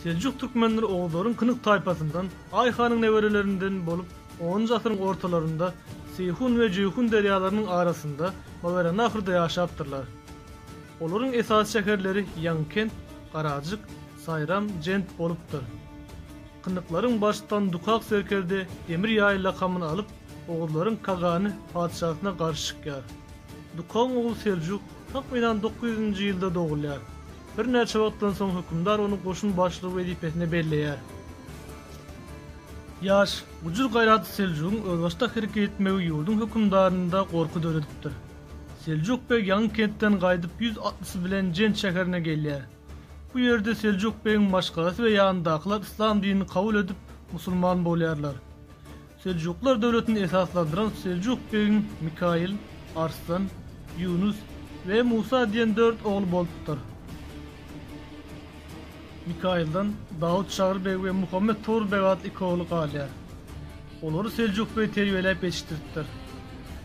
Seljuk Türkmenleri oğulların Kınık tayfasından, Ayhan'ın neverelerinden bolup 10. asırın ortalarında Seyhun ve Ceyhun deryalarının arasında Maverenahır'da yaşaptırlar. Olorun esas şehirleri Yankent, Karacık, Sayram, Cent bolupdur. Kınıkların baştan Dukak serkerde Demir Yay lakamını alıp oğulların Kagani padişahına karşı çıkar. Dukak'ın oğul Seljuk takriben 900. yılda doğullar. Bir neçe vaqtdan soň hükümdar onu koşun başlığı vazifesine belleýär. Ýaş, ucur gaýraty Seljuk'un özbaşda hereket etmegi ýurdun hükümdarynda gorku döredipdir. Seljuk beg Yankentden gaýdyp 160 bilen Cent şäherine gelýär. Bu ýerde Seljuk begiň maşgasy we ýanyndakylar islam dinini kabul edip musulman bolýarlar. Seljuklar döwletini esaslandyran Seljuk begiň Mikail, Arslan, Yunus we Musa diýen 4 oğul bolupdyr. Mikail'dan Davut Şahır Bey ve Muhammed Tuğrul Bey adlı iki oğlu galýar. Olary Seljuk Bey terbiýelep yetişdiripdir.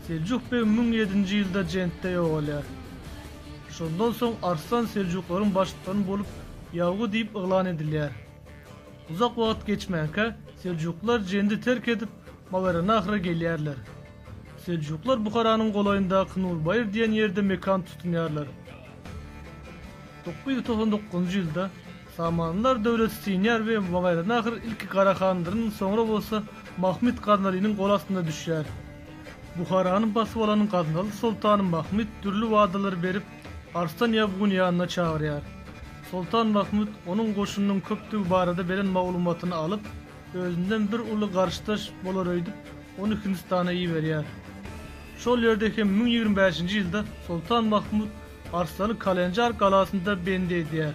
Seljuk Bey 1007. ýylda Jentde ýogalýar. Şondan soň Arslan Seljuklaryň başlyklaryny bolup ýawgy diýip yglan edilýär. Uzak wagt geçmänkä Seljuklar Jentdi terk edip Maverenahra gelýärler. Seljuklar Buharanyň golaýyndaky Nurbayır diýen ýerde mekan tutunýarlar. 999. ýylda Samanlar döwleti Sinýar we Maverenahir ilki Karahandyryň soňra bolsa Mahmud Gaznalynyň gol astynda düşýär. Buharanyň basyp alanyň Gaznaly sultany Mahmud türlü wadalar berip Arslan ýabuny ýanyna çagyrýar. Sultan Mahmud onuň goşunynyň köpdigi barada beren maglumatyny alyp, özünden bir uly garşdaş bolar öýdüp, onu Hindistana ýiberýär. Şol ýerde hem 1025. ýylda Sultan Mahmud Arslany Kalenjar galasynda bende edýär.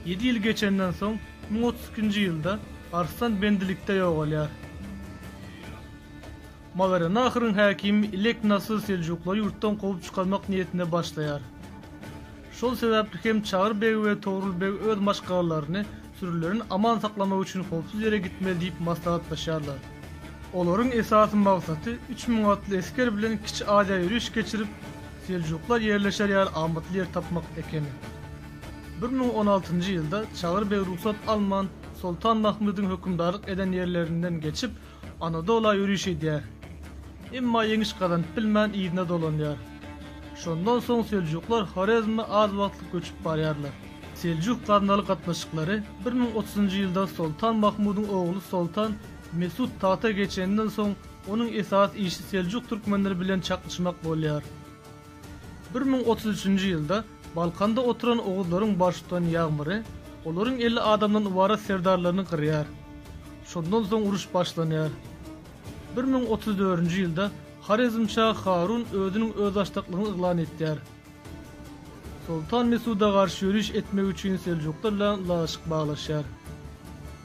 7 yıl geçenden soň 1032. ýylda Arslan bendilikde ýogalýar. Maverenahryň häkimi Ilek Nasır Seljuklary ýurtdan gowy çykarmak niýetine başlaýar. Şol sebäpli hem Çağır Bey we Tuğrul Bey öz maşgalaryny sürülerini aman saklamak üçin howpsuz ýere gitmeli diýip maslahatlaşýarlar. Olaryň esasy magsaty 3000 atly esker bilen kiçi aja ýürüş geçirip Seljuklar ýerleşer ýer amatly ýer tapmak ekeni. 1016. ýylda Çağır Bey ruhsat alman Sultan Mahmud'un hükümdarlık eden yerlerinden geçip Anadolu'ya yürüyüş edýär. Emma ýeňiş kazanyp bilmän ýygyna dolanýar. Şondan soň Seljuklar Horezm'e az wagtlyk göçüp barýarlar. Seljuk gaznaly gatnaşyklary 1030. ýylda Sultan Mahmud'un oğlu Sultan Mesut tahta geçenden soň onuň esas işi Seljuk türkmenleri bilen çaklaşmak bolýar. 1033. ýylda Balkanda oturan oğulların başlygyny ýagmyry, olaryň 50 adamdan ibaret serdarlaryny kırýar. Şondan soň uruş başlanýar. 1034. ýylda Harizmşah Harun özüniň özbaşlyklygyny yglan etýär. Sultan Mesud'a garşy ýürüş etmek üçin Seljuklar bilen laşyk baglaşýar.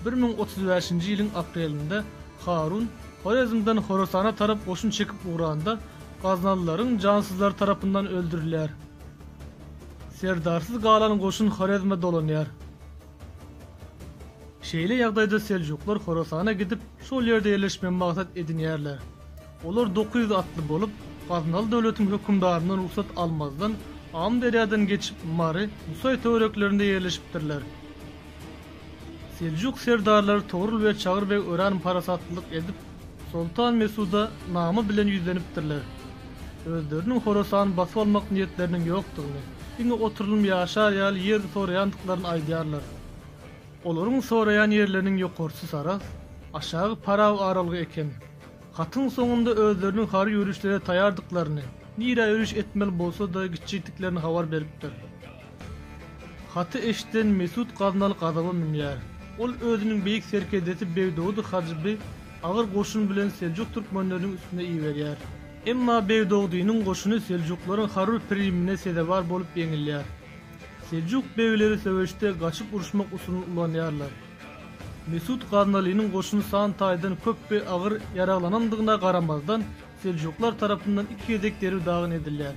1035. ýylyň aprelinde Harun Harizmden Horasana tarap goşun çekip uğranda Gaznalylaryň cansızlar tarapyndan öldürilýär. Serdarsyz galan goşun Horezm'e dolanýar. Şeýle ýagdaýda Seljuklar Horasana gidip şol ýerde ýerleşme maksat edinýärler. Olar 900 atly bolup Gaznaly döwletiň hükümdarynyň ruhsat almazdan Am deryadan geçip Mary, Musay töwereklerinde ýerleşipdirler. Seljuk serdarlary Tuğrul we Çağır Bey ören parasatlyk edip Sultan Mesud'a namy bilen ýüzlenipdirler. Özleriniň Horasany basyp almak niýetleriniň ýokdugyny, indi oturulum ýaşar ýaly ýer soraýandyklaryny aýdýarlar. Olaryň soraýan ýerleriniň ýokarsy saras, aşagy Paraw aralygy eken. Hatyn soňunda özleriniň hary ýürüşlere taýardyklaryny, nire ýürüş etmeli bolsa da gitçiliklerini habar beripdir. Haty eşden Mesut Gaznaly gazaba minýär. Ol özüniň beýik serkedeti Begdowdy Hajyby agyr goşun bilen Seljuk türkmenleriniň üstüne iýerýär. Emma Begdowdynyň goşuny Seljuklaryň Harur primine sedebar bolup ýeňilýär. Seljuk beýleri söwüşde gaçyp uruşmak usulyny ulanýarlar. Mesut Gaznalynyň goşuny san taýdan köp we agyr ýaralanandygyna garamazdan Seljuklar tarapyndan 2 gezek derib dagyn edilýär.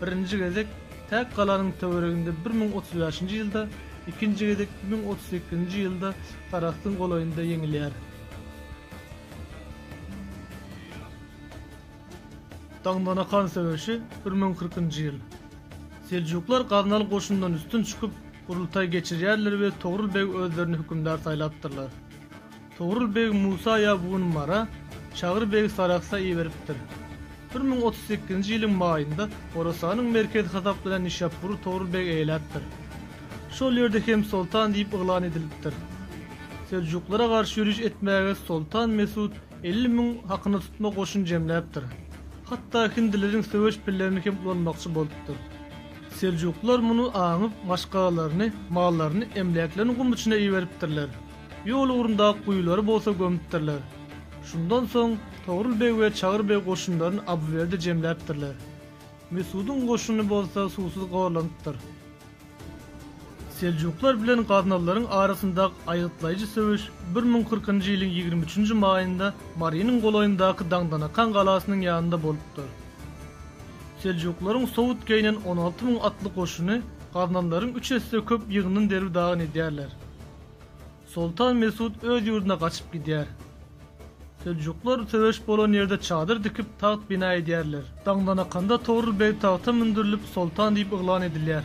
Birinji gezek Täk galanyň töwereginde 1035. ýylda, ikinji gezek 1038. ýylda Taraktyn golaýynda ýeňilýär. Taňdanakan söwüşi 1040. ýyl. Seljuklar Gaznaly goşundan üstün çykyp Kurultay geçirýärler we Togrul beg özlerini hükümdar saýlapdyrlar. Togrul beg Musa Ýabugyň mara, Çağır beg Saraksa iýeripdir. 1038-nji ýylyň maýynda Horasanyň merkezi hasaplanan Nişapur Togrul beg eýläpdir. Şol ýerde hem sultan diýip yglan edilipdir. Seljuklara garşy ýürüş etmäge Sultan Mesud 50.000 hakyny tutma goşun jemläpdir. Hatda hindileriň söwüş pillerini hem ulanmakçy bolupdyr. Seljuklar muny aňyp maşgalaryny, mallaryny, emleklerini gum içine iýeripdirler. Ýol urunda guýulary bolsa gömüpdirler. Şundan soň Togrul beg we Çağır beg goşunlaryny Abwerde jemläpdirler. Mesudyň goşuny bolsa susuz gowrlanypdyr. Seljuklar bilen Gaznallaryň arasyndaky aýytlaýjy söwüş 1040-njy ýylyň 23-nji maýynda Mariýanyň goloýundaky Daňdanakan galasynyň ýanynda bolupdyr. Seljuklaryň Sowut geýnen 16.000 atly goşuny Gaznallaryň 3 esse köp ýygynyň derbi dagyn edýärler. Sultan Mesud öz ýurduna gaçyp gidýär. Seljuklar söwüş bolan ýerde çadyr dikip taht bina edýärler. Daňdanakanda Togrul beg tahta mindirilip sultan diýip yglan edilýär.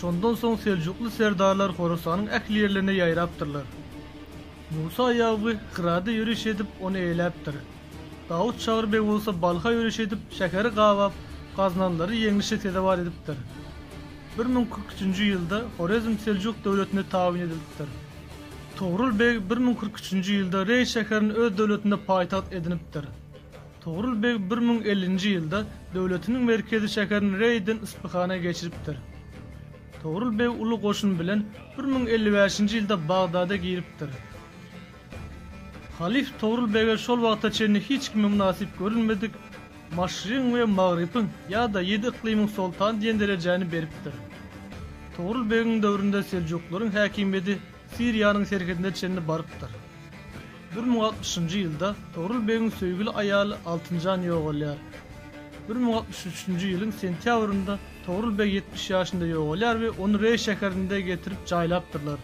Şondan soň Seljuklu serdarlar Horasanyň ähli ýerlerine ýaýrapdyrlar. Musa Ýaguby Hyrada ýürüş edip onu eýläpdir. Dawud Çağır beg bolsa Balha ýürüş edip şekeri gawap, gaznanlary ýeňişe tedewar edipdir. 1043-nji ýylda Horezm Seljuk döwletine tabyn edilipdir. Togrul beg 1043-nji ýylda Rey şeherini öz döwletine paýtaht edinipdir. Togrul beg 1050-nji ýylda döwletiniň merkezi şeherini Reyden Isfahana geçiripdir. Togrul beg uly goşun bilen 1055-nji ýylda Bagdada giripdir. Halif Togrul bege şol wagta çenli hiç kime münasip görülmedik, Maşryň we Magrybyň ýa-da 7 iklimiň sultan diýen derejäni beripdir. Togrul begiň döwründe Seljuklaryň häkimiýeti Siriýanyň serkedinde çenli barypdyr. 1060-njy ýylda Togrul begiň söýgüli aýaly Altynjan ýogalýar. 1063-njy ýylyň sentýabrynda Togrul beg 70 ýaşynda ýogalýar we onu Rey şäherinde getirip jaýlapdyrlar.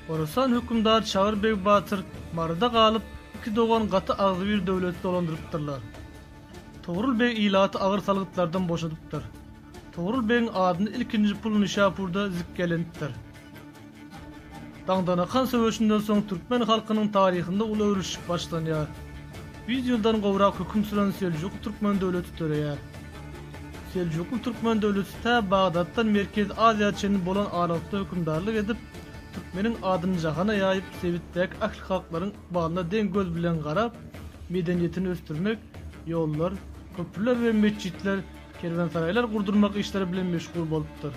Horasan hükümdar Çağır beg Batyr marada galyp iki dogan gaty agzy bir döwleti dolandyrypdyrlar. Togrul beg ilaty agyr salgytlardan boşadypdyr. Togrul begiň adyny ilkinji pul Nişapurda zikkelenipdir. Daňdanakan söwüşinden soň türkmen halkynyň taryhynda uly örüş başlanýar. 100 ýyldan gowrak hüküm süren Seljuk türkmen döwleti töreýär. Seljuklu türkmen döwleti ta Bagdatdan Merkez Aziýa çenli bolan aralykda hükümdarlyk edip, türkmeniň adyny jahana ýaýyp, Sewitdäki ahli halklaryň bagyna deň göz bilen garap, medeniýetini östürmek, ýollar, köprüler we meçitler, kerwansaraylar gurdurmak işleri bilen meşgul bolupdyr.